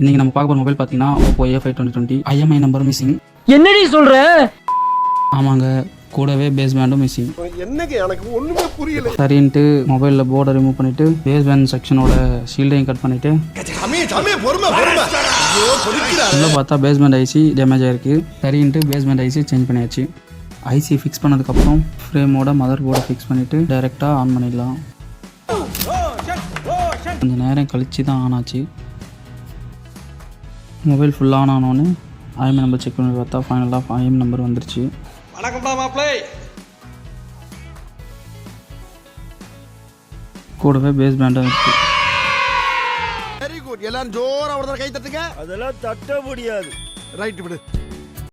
இன்னைக்கு நம்ம பார்க்க போற மொபைல் பார்த்தீங்கன்னா Oppo A5 2020 IMI number missing. என்னடி சொல்ற? ஆமாங்க, கூடவே பேஸ் பேண்டும் மிஸ்ஸிங். என்னங்க எனக்கு ஒண்ணுமே புரியல. சரின்ட்டு மொபைலில் போர்டை ரிமூவ் பண்ணிட்டு பேஸ் பேண்ட் செக்ஷனோட ஷீல்டையும் கட் பண்ணிட்டு உள்ள பார்த்தா பேஸ் பேண்ட் ஐசி டேமேஜ் ஆயிருக்கு. சரின்ட்டு பேஸ் பேண்ட் ஐசி சேஞ்ச் பண்ணியாச்சு. ஐசி ஃபிக்ஸ் பண்ணதுக்கப்புறம் ஃப்ரேமோட மதர் போர்டை ஃபிக்ஸ் பண்ணிவிட்டு டைரெக்டாக ஆன் பண்ணிடலாம். கொஞ்சம் நேரம் கழித்து தான் ஆன் ஆச்சு. மொபைல் ஃபுல் ஆன் ஆனோன்னு ஐஎம் நம்பர் செக் பண்ணி பார்த்தா ஃபைனலாக ஐஎம் நம்பர் வந்துருச்சு. கூடவே பேஸ் பேண்டும் இருக்கு. Very good. எல்லாரும் ஜோரா ஒரு தடவை கை தட்டுங்க. அதெல்லாம் தட்ட முடியாது. ரைட் விடு.